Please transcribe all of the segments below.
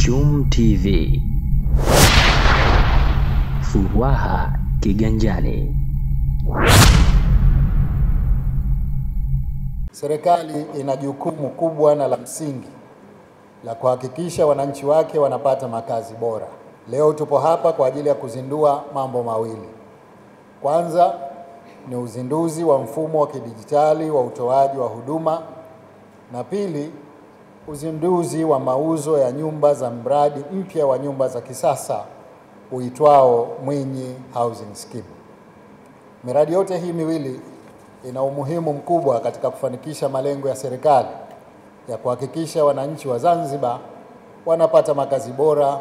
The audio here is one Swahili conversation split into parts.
Chum TV. Furaha kiganjani. Serikali ina jukumu kubwa na la msingi la kuhakikisha wananchi wake wanapata makazi bora. Leo tupo hapa kwa ajili ya kuzindua mambo mawili. Kwanza ni uzinduzi wa mfumo wa kidijitali wa utoaji wa huduma, na pili uzinduzi wa mauzo ya nyumba za mradi mpya wa nyumba za kisasa uitwao Mwinyi Housing Scheme. Miradi yote hii miwili ina umuhimu mkubwa katika kufanikisha malengo ya serikali ya kuhakikisha wananchi wa Zanzibar wanapata makazi bora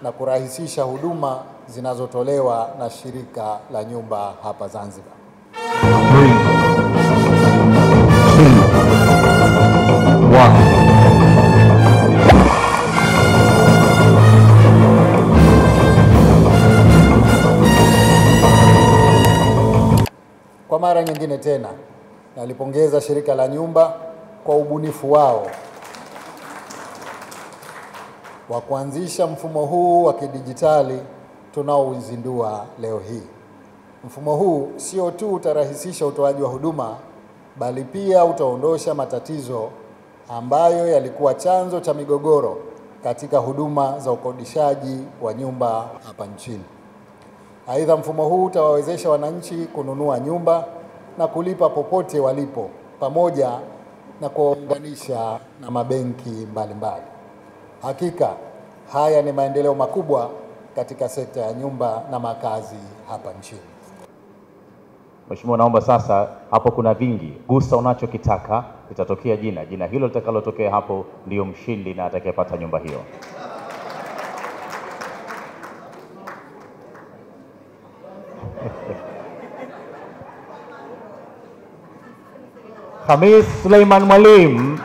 na kurahisisha huduma zinazotolewa na shirika la nyumba hapa Zanzibar. 3, 2, 1. Kwa mara nyingine tena, nalipongeza shirika la nyumba kwa ubunifu wao wa kuanzisha mfumo huu wa kidijitali tunaouzindua leo hii. Mfumo huu sio tu utarahisisha utoaji wa huduma, bali pia utaondosha matatizo ambayo yalikuwa chanzo cha migogoro katika huduma za ukodishaji wa nyumba hapa nchini. Aidha, mfumo huu utawawezesha wananchi kununua nyumba na kulipa popote walipo, pamoja na kuunganisha na mabenki mbalimbali. Hakika haya ni maendeleo makubwa katika sekta ya nyumba na makazi hapa nchini. Mheshimiwa, naomba sasa, hapo kuna vingi, gusa unachokitaka, litatokea jina hilo litakalotokea hapo ndio mshindi na atakayepata nyumba hiyo. Khamis Suleiman Mwalim,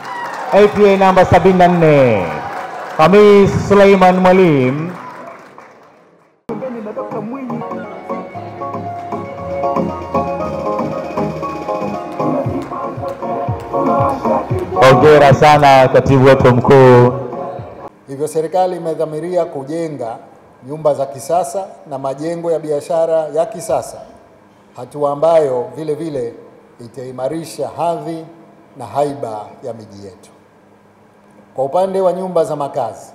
APA namba 74. Khamis Suleiman Mwalim. Hongera sana katibu wetu mkuu. Hivyo serikali imedhamiria kujenga nyumba za kisasa na majengo ya biashara ya kisasa, hatua ambayo vile vile itaimarisha hadhi na haiba ya miji yetu. Kwa upande wa nyumba za makazi,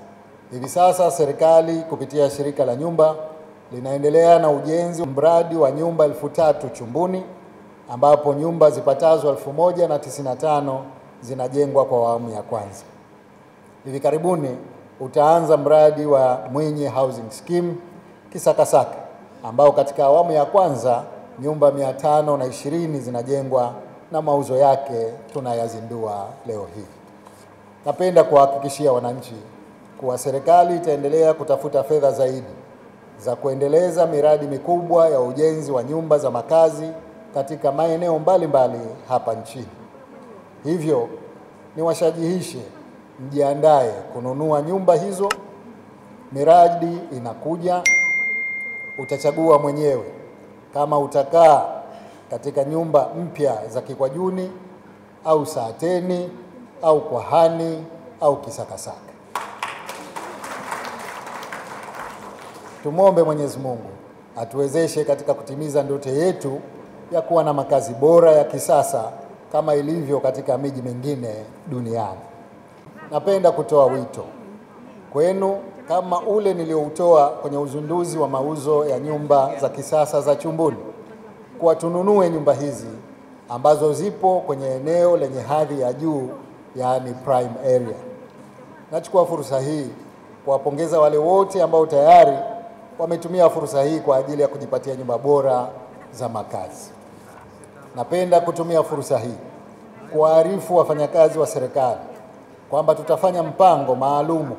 hivi sasa serikali kupitia shirika la nyumba linaendelea na ujenzi wa mradi wa nyumba 1000 Chumbuni, ambapo nyumba zipatazo 1095 zinajengwa kwa awamu ya kwanza. Hivi karibuni utaanza mradi wa Mwinyi Housing Scheme Kisakasaka, ambao katika awamu ya kwanza nyumba 520 zinajengwa na mauzo yake tunayazindua leo hii. Napenda kuhakikishia wananchi kuwa serikali itaendelea kutafuta fedha zaidi za kuendeleza miradi mikubwa ya ujenzi wa nyumba za makazi katika maeneo mbalimbali hapa nchini. Hivyo niwashajihishe mjiandae kununua nyumba hizo. Miradi inakuja, utachagua mwenyewe kama utakaa katika nyumba mpya za Kikwajuni au Saateni au Kwahani au Kisakasaka. Tumwombe Mwenyezi Mungu atuwezeshe katika kutimiza ndoto yetu ya kuwa na makazi bora ya kisasa kama ilivyo katika miji mingine duniani. Napenda kutoa wito kwenu kama ule nilioutoa kwenye uzinduzi wa mauzo ya nyumba za kisasa za Chumbuni, kwa tununue nyumba hizi ambazo zipo kwenye eneo lenye hadhi ya juu, yaani prime area. Nachukua fursa hii kuwapongeza wale wote ambao tayari wametumia fursa hii kwa ajili ya kujipatia nyumba bora za makazi. Napenda kutumia fursa hii kuwaarifu wafanyakazi wa serikali kwamba tutafanya mpango maalumu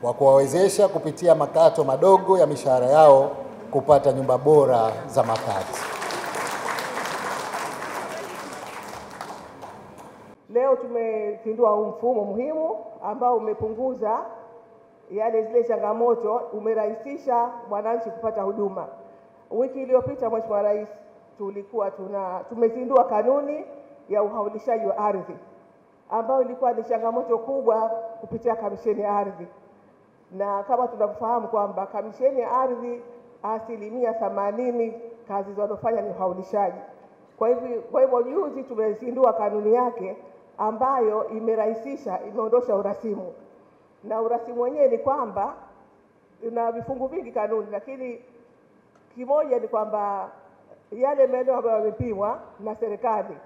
wa kuwawezesha kupitia makato madogo ya mishahara yao kupata nyumba bora za makazi. Leo tumezindua mfumo muhimu ambao umepunguza zile changamoto, umerahisisha wananchi kupata huduma. Wiki iliyopita Mheshimiwa Rais tulikuwa tumezindua kanuni ya uhaulishaji wa ardhi, ambayo ilikuwa ni changamoto kubwa kupitia kamisheni ya ardhi. na kama tunavyofahamu kwamba kamisheni ya ardhi 80% kazi zinazofanya ni uhaulishaji. Kwa hivyo juzi tumezindua kanuni yake ambayo imerahisisha, imeondosha urasimu. Na urasimu wenyewe ni kwamba ina vifungu vingi kanuni, lakini kimoja ni kwamba yale maeneo ambayo yamepimwa na serikali,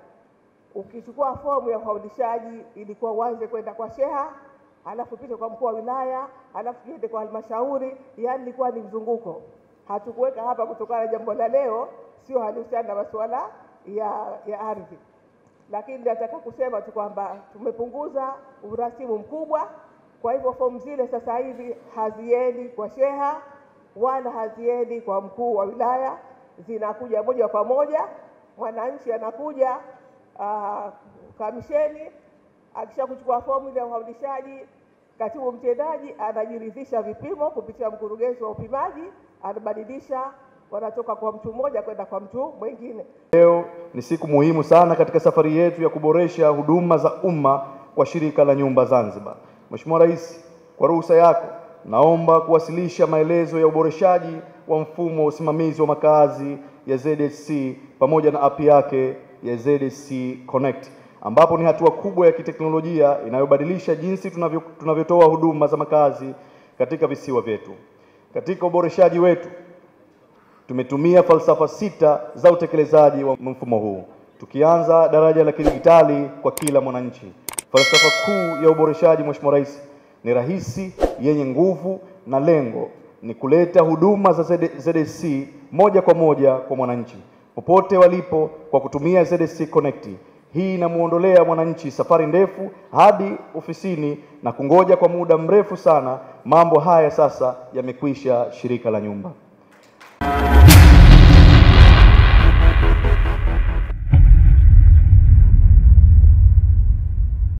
ukichukua fomu ya uhaulishaji ilikuwa uanze kwenda kwa sheha, alafu pite kwa mkuu wa wilaya, alafu iende kwa halmashauri, yani ilikuwa ni mzunguko. Hatukuweka hapa kutokana na jambo la leo, sio halihusiana na masuala ya ardhi. Lakini nataka kusema tu kwamba tumepunguza urasimu mkubwa. Kwa hivyo fomu zile sasa hivi haziendi kwa sheha wala haziendi kwa mkuu wa wilaya, zinakuja moja kwa moja. Mwananchi anakuja kamisheni, akisha kuchukua fomu ile ya uhaulishaji, katibu mtendaji anajiridhisha vipimo kupitia mkurugenzi wa upimaji, anabadilisha, wanatoka kwa mtu mmoja kwenda kwa mtu mwingine. Leo ni siku muhimu sana katika safari yetu ya kuboresha huduma za umma kwa Shirika la Nyumba Zanzibar. Mheshimiwa Rais, kwa ruhusa yako, naomba kuwasilisha maelezo ya uboreshaji wa mfumo wa usimamizi wa makazi ya ZHC pamoja na app yake ya ZHC Connect, ambapo ni hatua kubwa ya kiteknolojia inayobadilisha jinsi tunavyotoa huduma za makazi katika visiwa vyetu. Katika uboreshaji wetu tumetumia falsafa 6 za utekelezaji wa mfumo huu, tukianza daraja la kidijitali kwa kila mwananchi. Falsafa kuu ya uboreshaji, Mheshimiwa Rais, ni rahisi, yenye nguvu, na lengo ni kuleta huduma za ZHC moja kwa moja kwa mwananchi popote walipo kwa kutumia ZHC Connect. Hii inamuondolea mwananchi safari ndefu hadi ofisini na kungoja kwa muda mrefu sana. Mambo haya sasa yamekwisha Shirika la Nyumba.